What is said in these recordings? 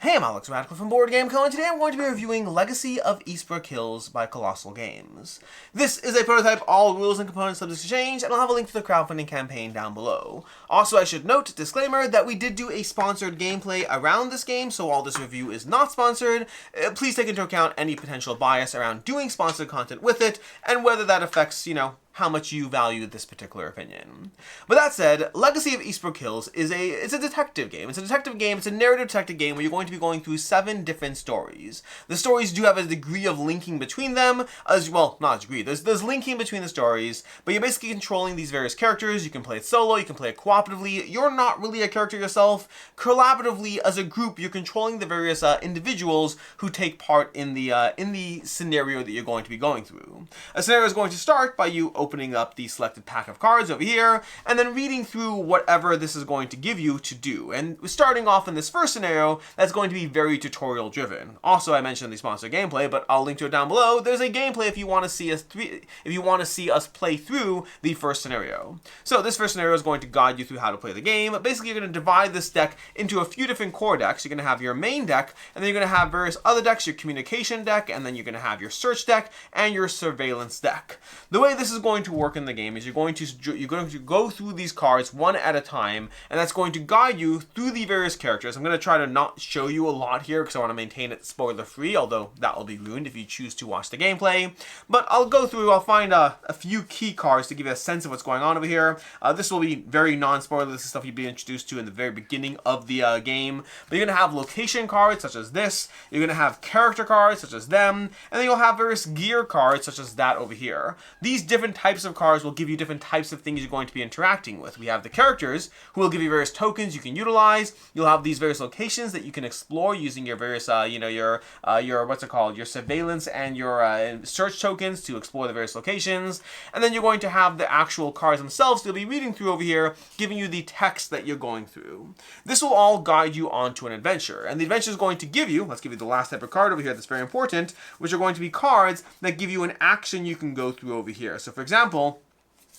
Hey, I'm Alex Radical from Board Game Co, and today I'm going to be reviewing Legacy of Eastbrook Hills by Colossal Games. This is a prototype, all rules and components subject to change, and I'll have a link to the crowdfunding campaign down below. Also, I should note, disclaimer, that we did do a sponsored gameplay around this game, so while this review is not sponsored, please take into account any potential bias around doing sponsored content with it, and whether that affects, how much you value this particular opinion. But that said, Legacy of Eastbrook Hills is a detective game. It's a narrative detective game where you're going to be going through 7 different stories. The stories do have a degree of linking between them, not a degree, there's linking between the stories, but you're basically controlling these various characters. You can play it solo, you can play it cooperatively, you're not really a character yourself. Collaboratively, as a group, you're controlling the various individuals who take part in the scenario that you're going to be going through. A scenario is going to start by you opening up the selected pack of cards over here, and then reading through whatever this is going to give you to do. And starting off in this first scenario, that's going to be very tutorial driven. Also, I mentioned the sponsored gameplay, but I'll link to it down below. There's a gameplay if you want to see us play through the first scenario. So this first scenario is going to guide you through how to play the game. Basically, you're going to divide this deck into a few different core decks. You're going to have your main deck, and then you're going to have various other decks, your communication deck, and then you're going to have your search deck and your surveillance deck. The way this is going to work in the game is you're going to go through these cards one at a time, and that's going to guide you through the various characters. I'm going to try to not show you a lot here because I want to maintain it spoiler free, although that will be ruined if you choose to watch the gameplay. But I'll find a few key cards to give you a sense of what's going on over here. This will be very non-spoiler. This is stuff you'd be introduced to in the very beginning of the game. But you're going to have location cards such as this. You're going to have character cards such as them, and then you'll have various gear cards such as that over here. These different types of cards will give you different types of things you're going to be interacting with. We have the characters who will give you various tokens you can utilize. You'll have these various locations that you can explore using your various, your surveillance and your search tokens to explore the various locations. And then you're going to have the actual cards themselves you'll be reading through over here, giving you the text that you're going through. This will all guide you onto an adventure. And the adventure is going to give you, let's give you the last type of card over here that's very important, which are going to be cards that give you an action you can go through over here. So for example,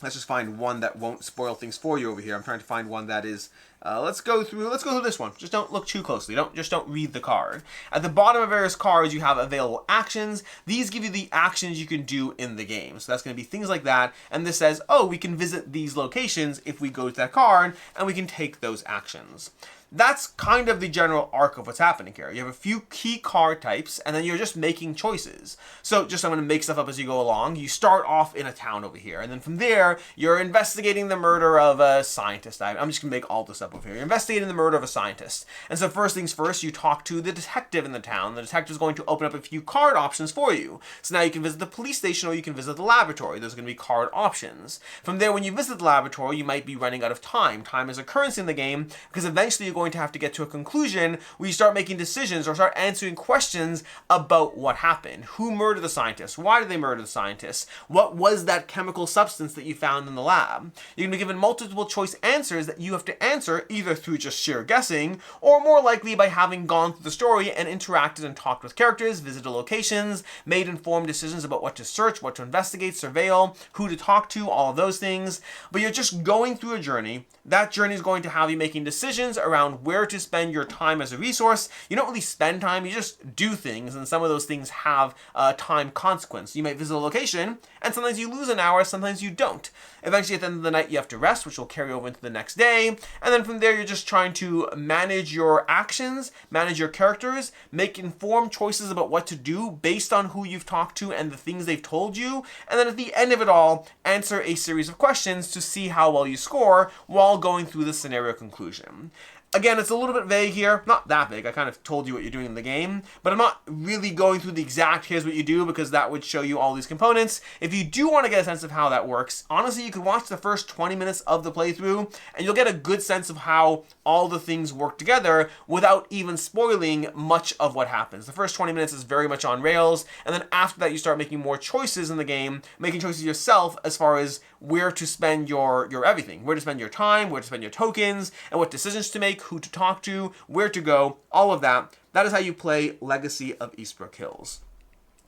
let's just find one that won't spoil things for you over here. I'm trying to find one that is, let's go through this one. Just don't look too closely. Don't read the card. At the bottom of various cards, you have available actions. These give you the actions you can do in the game. So that's going to be things like that. And this says, oh, we can visit these locations if we go to that card, and we can take those actions. That's kind of the general arc of what's happening here. You have a few key card types, and then you're just making choices. So I'm going to make stuff up as you go along. You start off in a town over here, and then from there, you're investigating the murder of a scientist. I'm just going to make all this up over here. You're investigating the murder of a scientist. And so first things first, you talk to the detective in the town. The detective is going to open up a few card options for you. So now you can visit the police station, or you can visit the laboratory. Those are going to be card options. From there, when you visit the laboratory, you might be running out of time. Time is a currency in the game, because eventually you're going to have to get to a conclusion where you start making decisions or start answering questions about what happened. Who murdered the scientist? Why did they murder the scientist? What was that chemical substance that you found in the lab? You're going to be given multiple choice answers that you have to answer either through just sheer guessing, or more likely by having gone through the story and interacted and talked with characters, visited locations, made informed decisions about what to search, what to investigate, surveil, who to talk to, all of those things. But you're just going through a journey. That journey is going to have you making decisions around where to spend your time as a resource. You don't really spend time, you just do things, and some of those things have a time consequence. You might visit a location, and sometimes you lose an hour, sometimes you don't. Eventually, at the end of the night, you have to rest, which will carry over into the next day, and then from there, you're just trying to manage your actions, manage your characters, make informed choices about what to do based on who you've talked to and the things they've told you, and then at the end of it all, answer a series of questions to see how well you score while going through the scenario conclusion. Again, it's a little bit vague here. Not that vague. I kind of told you what you're doing in the game, but I'm not really going through the exact here's what you do, because that would show you all these components. If you do want to get a sense of how that works, honestly, you could watch the first 20 minutes of the playthrough, and you'll get a good sense of how all the things work together without even spoiling much of what happens. The first 20 minutes is very much on rails, and then after that, you start making more choices in the game, making choices yourself as far as where to spend your everything, where to spend your time, where to spend your tokens, and what decisions to make, who to talk to, where to go, all of that. That is how you play Legacy of Eastbrook Hills.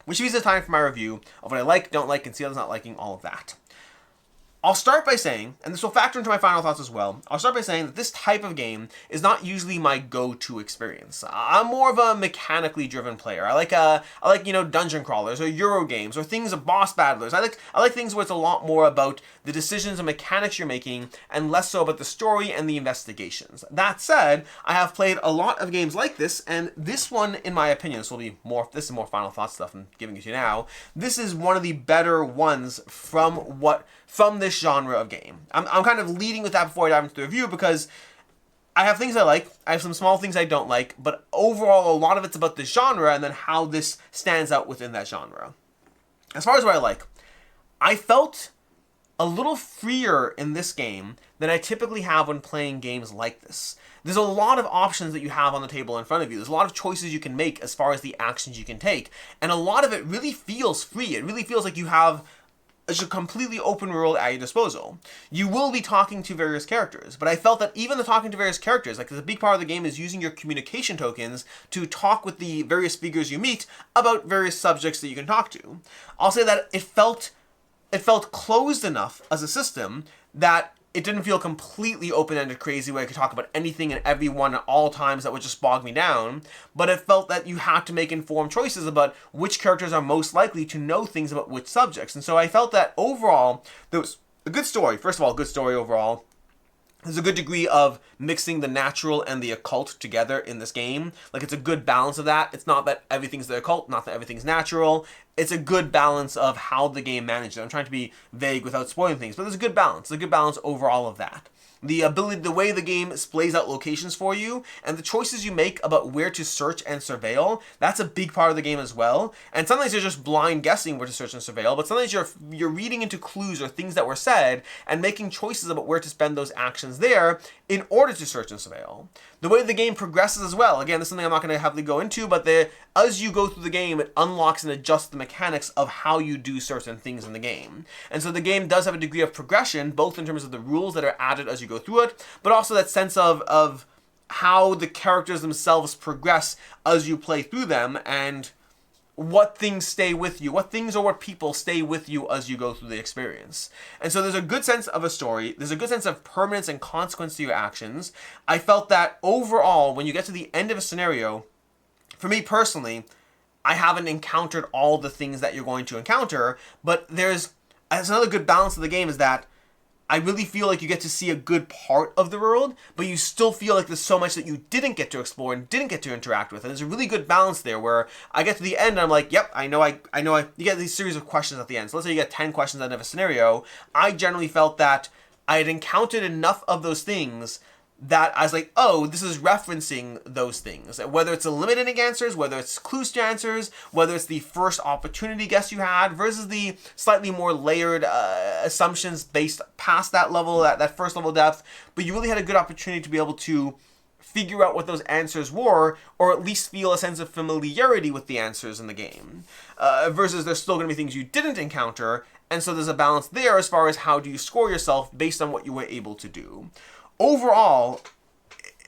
Which means it's time for my review of what I like, don't like, and see others not liking, all of that. I'll start by saying, and this will factor into my final thoughts as well, I'll start by saying that this type of game is not usually my go-to experience. I'm more of a mechanically driven player. I like dungeon crawlers or Euro games or things of boss battlers. I like things where it's a lot more about the decisions and mechanics you're making and less so about the story and the investigations. That said, I have played a lot of games like this, and this one, in my opinion, this is more final thought stuff I'm giving it to you now. This is one of the better ones from this genre of game. I'm kind of leading with that before I dive into the review because I have things I like, I have some small things I don't like, but overall a lot of it's about the genre and then how this stands out within that genre. As far as what I like, I felt a little freer in this game than I typically have when playing games like this. There's a lot of options that you have on the table in front of you. There's a lot of choices you can make as far as the actions you can take, and a lot of it really feels free. It really feels like you have a completely open world at your disposal. You will be talking to various characters, but I felt that even the talking to various characters, like a big part of the game is using your communication tokens to talk with the various figures you meet about various subjects that you can talk to. I'll say that it felt closed enough as a system that it didn't feel completely open-ended crazy where I could talk about anything and everyone at all times that would just bog me down, but it felt that you had to make informed choices about which characters are most likely to know things about which subjects. And so I felt that overall, there was a good story. First of all, good story overall. There's a good degree of mixing the natural and the occult together in this game. Like, it's a good balance of that. It's not that everything's the occult, not that everything's natural. It's a good balance of how the game manages it. I'm trying to be vague without spoiling things, but there's a good balance. There's a good balance overall of that. The way the game splays out locations for you, and the choices you make about where to search and surveil, that's a big part of the game as well. And sometimes you're just blind guessing where to search and surveil, but sometimes you're reading into clues or things that were said and making choices about where to spend those actions there in order to search and surveil. The way the game progresses as well, again, this is something I'm not going to heavily go into, but as you go through the game, it unlocks and adjusts the mechanics of how you do certain things in the game. And so the game does have a degree of progression, both in terms of the rules that are added as you go through it, but also that sense of how the characters themselves progress as you play through them, and what things stay with you, what things or what people stay with you as you go through the experience. And so there's a good sense of a story, there's a good sense of permanence and consequence to your actions. I felt that overall, when you get to the end of a scenario, for me personally, I haven't encountered all the things that you're going to encounter, but there's another good balance of the game is that I really feel like you get to see a good part of the world, but you still feel like there's so much that you didn't get to explore and didn't get to interact with. And there's a really good balance there where I get to the end and I'm like, yep, I know, you get these series of questions at the end. So let's say you get 10 questions out of a scenario. I generally felt that I had encountered enough of those things that I was like, oh, this is referencing those things. Whether it's eliminating answers, whether it's clues to answers, whether it's the first opportunity guess you had versus the slightly more layered assumptions based past that level, that first level depth. But you really had a good opportunity to be able to figure out what those answers were, or at least feel a sense of familiarity with the answers in the game. Versus there's still going to be things you didn't encounter, and so there's a balance there as far as how do you score yourself based on what you were able to do. Overall,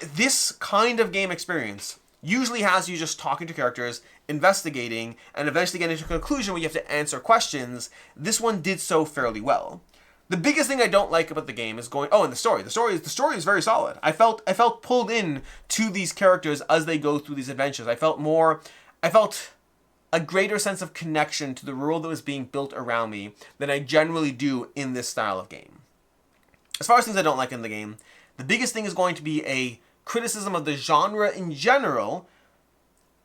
this kind of game experience usually has you just talking to characters, investigating, and eventually getting to a conclusion where you have to answer questions. This one did so fairly well. The biggest thing I don't like about the game is and the story. The story is very solid. I felt pulled in to these characters as they go through these adventures. I felt a greater sense of connection to the world that was being built around me than I generally do in this style of game. As far as things I don't like in the game, the biggest thing is going to be a criticism of the genre in general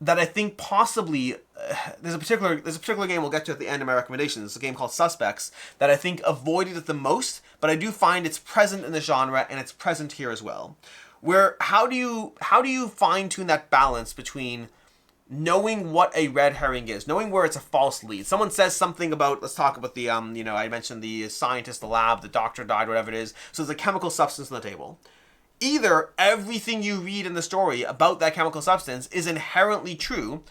that I think possibly there's a particular game we'll get to at the end of my recommendations. It's a game called Suspects that I think avoided it the most, but I do find it's present in the genre and it's present here as well. Where how do you fine tune that balance between knowing what a red herring is, knowing where it's a false lead. Someone says something about, let's talk about the, I mentioned the scientist, the lab, the doctor died, whatever it is. So there's a chemical substance on the table. Either everything you read in the story about that chemical substance is inherently true,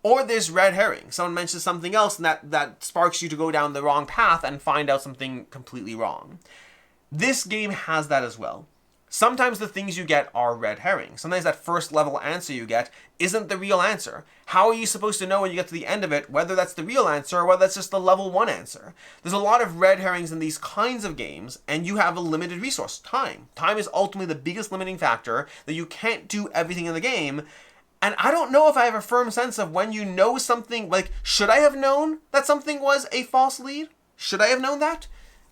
or there's red herring. Someone mentions something else and that sparks you to go down the wrong path and find out something completely wrong. This game has that as well. Sometimes the things you get are red herrings. Sometimes that first level answer you get isn't the real answer. How are you supposed to know when you get to the end of it whether that's the real answer or whether that's just the level 1 answer? There's a lot of red herrings in these kinds of games, and you have a limited resource, time. Time is ultimately the biggest limiting factor, that you can't do everything in the game. And I don't know if I have a firm sense of when you know something, like, should I have known that something was a false lead? Should I have known that?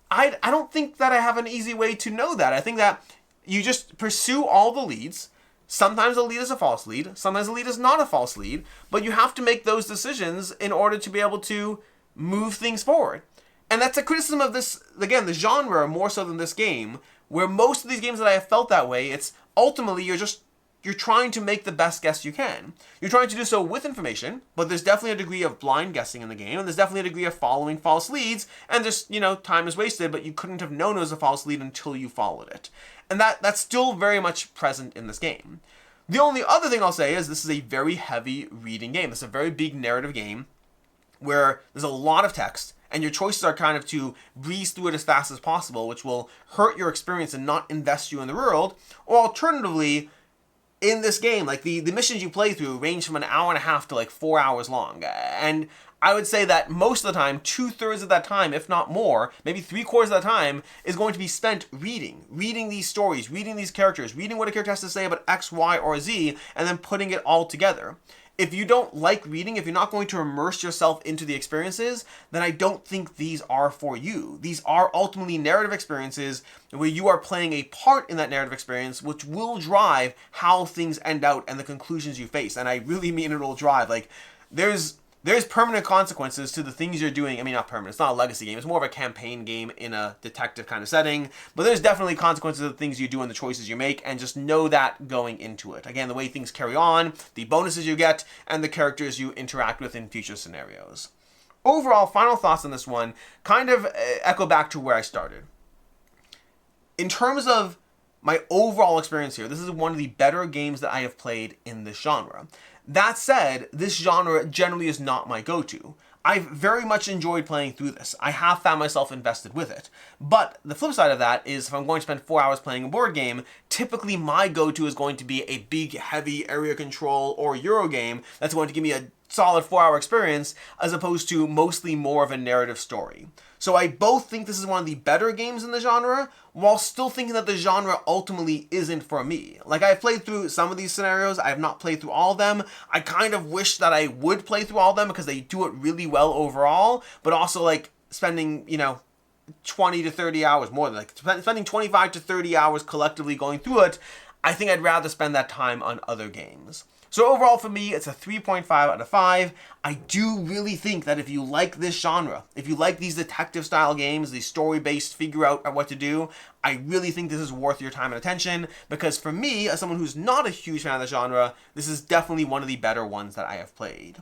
I don't think that I have an easy way to know that. I think that you just pursue all the leads. Sometimes a lead is a false lead. Sometimes a lead is not a false lead. But you have to make those decisions in order to be able to move things forward. And that's a criticism of this, again, the genre more so than this game, where most of these games that I have felt that way, it's ultimately you're trying to make the best guess you can. You're trying to do so with information, but there's definitely a degree of blind guessing in the game, and there's definitely a degree of following false leads, and just, time is wasted, but you couldn't have known it was a false lead until you followed it. And that's still very much present in this game. The only other thing I'll say is this is a very heavy reading game. It's a very big narrative game where there's a lot of text, and your choices are kind of to breeze through it as fast as possible, which will hurt your experience and not invest you in the world, or alternatively, in this game, like the missions you play through range from an hour and a half to like 4 hours long. And I would say that most of the time, 2/3 of that time, if not more, maybe 3/4 of that time, is going to be spent reading these stories, reading these characters, reading what a character has to say about X, Y, or Z, and then putting it all together. If you don't like reading, if you're not going to immerse yourself into the experiences, then I don't think these are for you. These are ultimately narrative experiences where you are playing a part in that narrative experience, which will drive how things end out and the conclusions you face. And I really mean it will drive. Like, there's permanent consequences to the things you're doing. I mean, not permanent. It's not a legacy game. It's more of a campaign game in a detective kind of setting. But there's definitely consequences to the things you do and the choices you make, and just know that going into it. Again, the way things carry on, the bonuses you get, and the characters you interact with in future scenarios. Overall, final thoughts on this one kind of echo back to where I started. In terms of my overall experience here, this is one of the better games that I have played in this genre. That said, this genre generally is not my go-to. I've very much enjoyed playing through this. I have found myself invested with it. But the flip side of that is if I'm going to spend 4 hours playing a board game, typically my go-to is going to be a big, heavy area control or Euro game that's going to give me a solid 4-hour experience, as opposed to mostly more of a narrative story. So I both think this is one of the better games in the genre, while still thinking that the genre ultimately isn't for me. Like, I've played through some of these scenarios, I have not played through all of them. I kind of wish that I would play through all of them because they do it really well overall, but also like spending, 20 to 30 hours, more than like spending 25 to 30 hours collectively going through it, I think I'd rather spend that time on other games. So overall for me, it's a 3.5 out of 5. I do really think that if you like this genre, if you like these detective style games, these story-based figure out what to do, I really think this is worth your time and attention, because for me, as someone who's not a huge fan of the genre, this is definitely one of the better ones that I have played.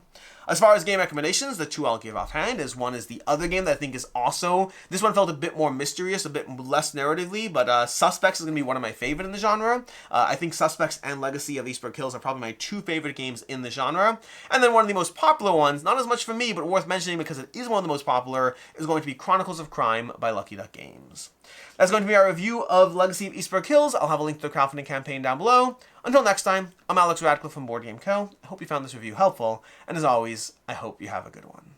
As far as game recommendations, the two I'll give offhand is one is the other game that I think is also, this one felt a bit more mysterious, a bit less narratively, but Suspects is going to be one of my favorite in the genre. I think Suspects and Legacy of Eastbrook Hills are probably my two favorite games in the genre. And then one of the most popular ones, not as much for me, but worth mentioning because it is one of the most popular, is going to be Chronicles of Crime by Lucky Duck Games. That's going to be our review of Legacy of Eastbrook Hills. I'll have a link to the crowdfunding campaign down below. Until next time, I'm Alex Radcliffe from Board Game Co. I hope you found this review helpful, and as always, I hope you have a good one.